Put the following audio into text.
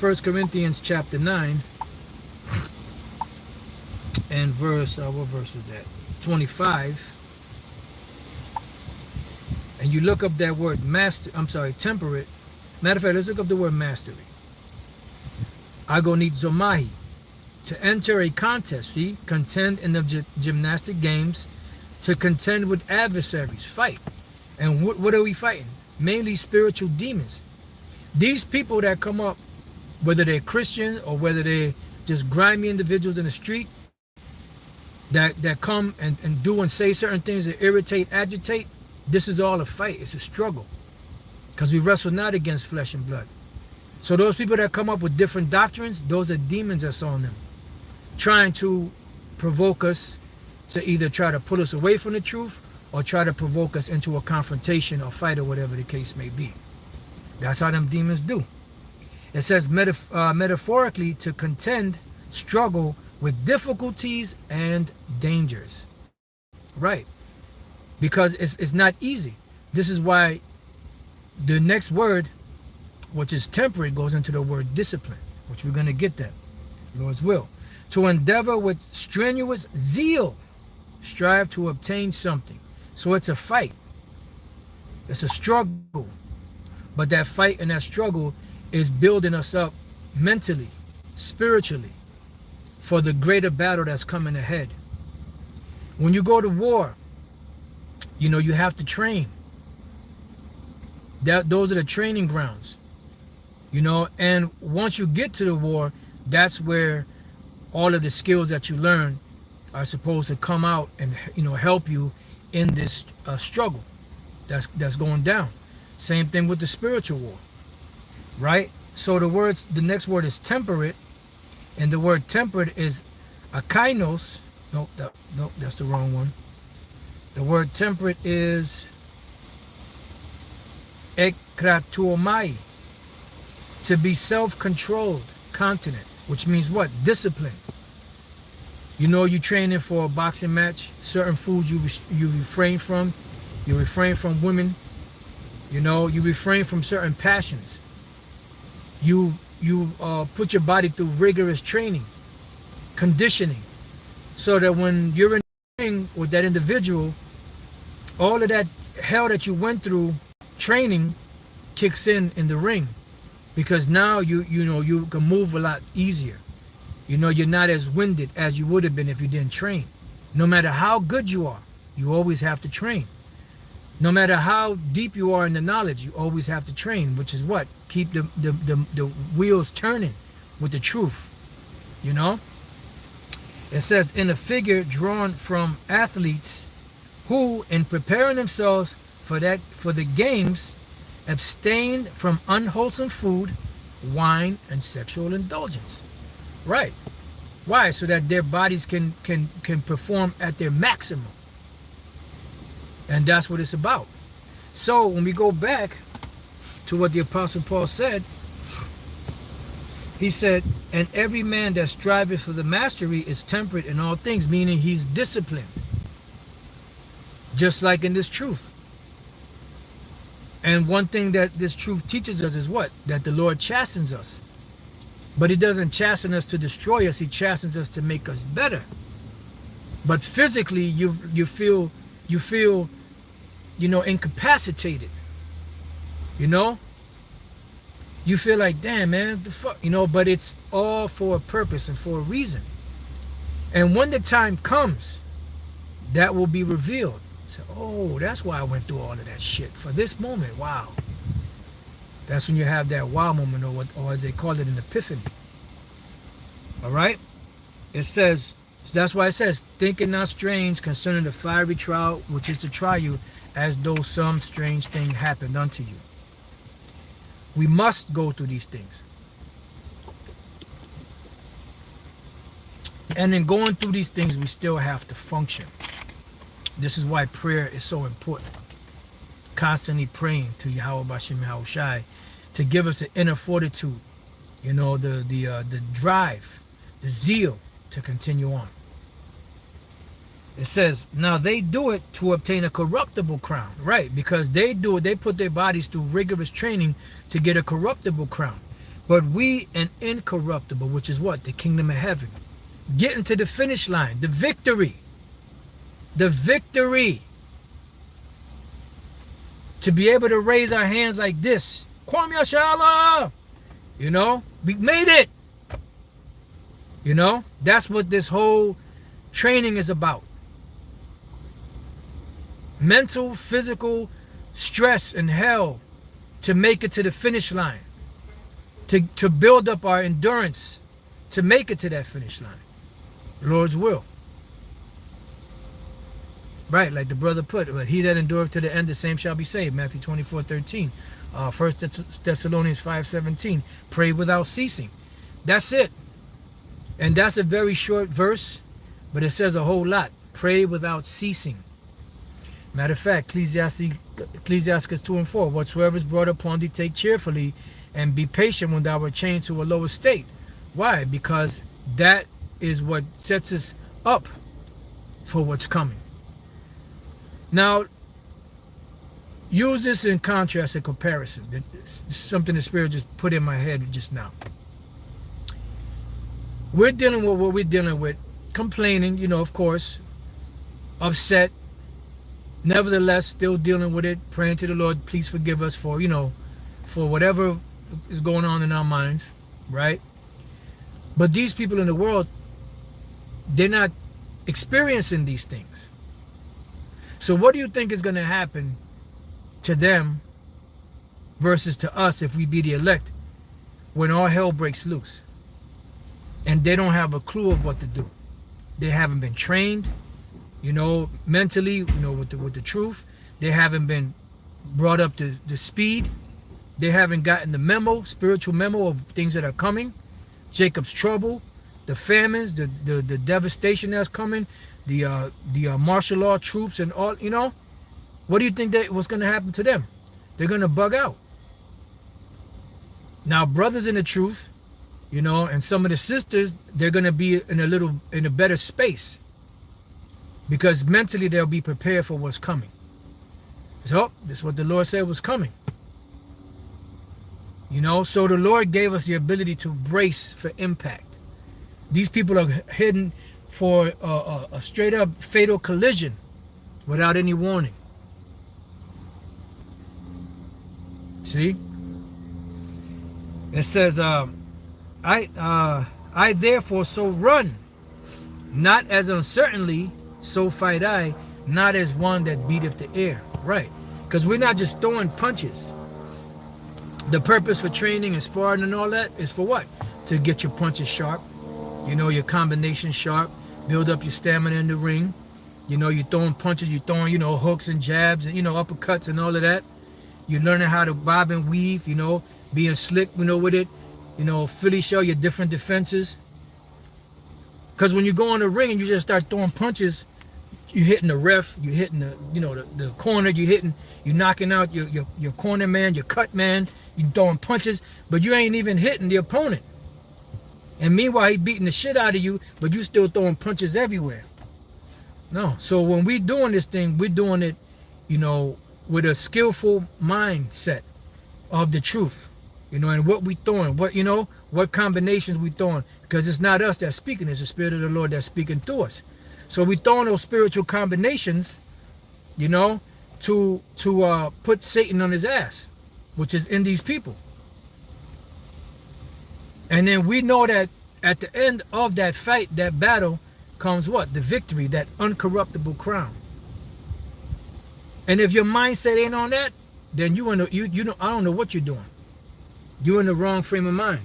1 Corinthians chapter 9 and verse, what verse was that? 25. And you look up that word temperate. Matter of fact, let's look up the word mastery. Agonizomai. To enter a contest, see, contend in the gymnastic games, to contend with adversaries, fight. And what are we fighting? Mainly spiritual demons. These people that come up, whether they're Christian or whether they're just grimy individuals in the street, that come and do and say certain things that irritate, agitate, this is all a fight. It's a struggle. Because we wrestle not against flesh and blood. So those people that come up with different doctrines, those are demons that's on them, trying to provoke us to either try to pull us away from the truth or try to provoke us into a confrontation or fight or whatever the case may be. That's how them demons do. It says metaphorically to contend, struggle with difficulties and dangers. Right. Because it's not easy. This is why the next word, which is temperate, goes into the word discipline, which we're going to get that, Lord's will. To endeavor with strenuous zeal, strive to obtain something. So it's a fight. It's a struggle. But that fight and that struggle is building us up mentally, spiritually, for the greater battle that's coming ahead. When you go to war, you have to train. Those are the training grounds. And once you get to the war, that's where all of the skills that you learn are supposed to come out and help you in this struggle that's going down. Same thing with the spiritual war, right? So the next word is temperate, and the word temperate is akainos. Nope, that's the wrong one. The word temperate is ekratuomai, to be self-controlled, continent, which means what? Discipline. You training for a boxing match, certain foods you refrain from. You refrain from women. You refrain from certain passions. You put your body through rigorous training, conditioning, so that when you're in the ring with that individual, all of that hell that you went through training kicks in the ring, because now you can move a lot easier. You're not as winded as you would have been if you didn't train. No matter how good you are, you always have to train. No matter how deep you are in the knowledge, you always have to train, which is what? Keep the wheels turning with the truth. It says, in a figure drawn from athletes who, in preparing themselves for the games, abstained from unwholesome food, wine, and sexual indulgence. Right. Why? So that their bodies can perform at their maximum. And that's what it's about. So when we go back to what the Apostle Paul said, he said, and every man that striveth for the mastery is temperate in all things, meaning he's disciplined. Just like in this truth. And one thing that this truth teaches us is what? That the Lord chastens us. But he doesn't chasten us to destroy us. He chastens us to make us better. But physically, you feel incapacitated. You feel like, damn, man, the fuck, but it's all for a purpose and for a reason. And when the time comes, that will be revealed. So, oh, that's why I went through all of that shit. For this moment, wow. That's when you have that wow moment, or as they call it, an epiphany. All right? It says, that's why it says, think it not strange concerning the fiery trial, which is to try you, as though some strange thing happened unto you. We must go through these things. And in going through these things, we still have to function. This is why prayer is so important. Constantly praying to Yahweh Bashim Yahushai to give us an inner fortitude, the drive, the zeal to continue on. It says, now they do it to obtain a corruptible crown. Right, because they do it, they put their bodies through rigorous training to get a corruptible crown. but we an incorruptible, which is what? The kingdom of heaven. Getting to the finish line, the victory. The victory. To be able to raise our hands like this. Kwam Yashala! You know, we made it. You know, that's what this whole training is about. Mental, physical stress and hell to make it to the finish line. To build up our endurance to make it to that finish line. Lord's will. Right, like the brother put, but he that endureth to the end, the same shall be saved. Matthew 24:13. 1 Thessalonians 5:17. Pray without ceasing. That's it. And that's a very short verse, but it says a whole lot. Pray without ceasing. Matter of fact, Ecclesiastes 2 and 4. Whatsoever is brought upon thee, take cheerfully, and be patient when thou art changed to a lower state. Why? Because that is what sets us up for what's coming. Now, use this in contrast and comparison. It's something the Spirit just put in my head just now. We're dealing with what we're dealing with. Complaining, you know, of course. Upset. Nevertheless, still dealing with it. Praying to the Lord, please forgive us for, you know, for whatever is going on in our minds. Right? But these people in the world, they're not experiencing these things. So what do you think is going to happen to them versus to us if we be the elect when all hell breaks loose? And they don't have a clue of what to do. They haven't been trained, you know, mentally, you know, with the truth. They haven't been brought up to the speed. They haven't gotten the memo, spiritual memo of things that are coming. Jacob's trouble, the famines, the devastation that's coming, the martial law troops and all, you know. What do you think what's going to happen to them? They're going to bug out. Now, brothers in the truth, you know, and some of the sisters, they're going to be in a better space because mentally they'll be prepared for what's coming. So, this is what the Lord said was coming. You know, so the Lord gave us the ability to brace for impact. These people are heading for a straight up fatal collision without any warning. See? It says, I therefore so run, not as uncertainly, so fight I, not as one that beateth the air. Right. Because we're not just throwing punches. The purpose for training and sparring and all that is for what? To get your punches sharp, you know, your combination sharp, build up your stamina in the ring. You know, you're throwing punches, you're throwing, you know, hooks and jabs and, you know, uppercuts and all of that. You're learning how to bob and weave, you know, being slick, you know, with it. You know, Philly show your different defenses. Because when you go in the ring and you just start throwing punches, you're hitting the ref, you're hitting the, you know, the corner, you're knocking out your corner man, your cut man, you're throwing punches, but you ain't even hitting the opponent. And meanwhile, he beating the shit out of you, but you still throwing punches everywhere. No. So when we doing this thing, we're doing it, you know, with a skillful mindset of the truth. You know, and what we throwing, what, you know, what combinations we throwing. Because it's not us that's speaking, it's the Spirit of the Lord that's speaking through us. So we throwing those spiritual combinations, you know, to put Satan on his ass, which is in these people. And then we know that at the end of that fight, that battle, comes what? The victory, that uncorruptible crown. And if your mindset ain't on that, then you know, I don't know what you're doing. You're in the wrong frame of mind.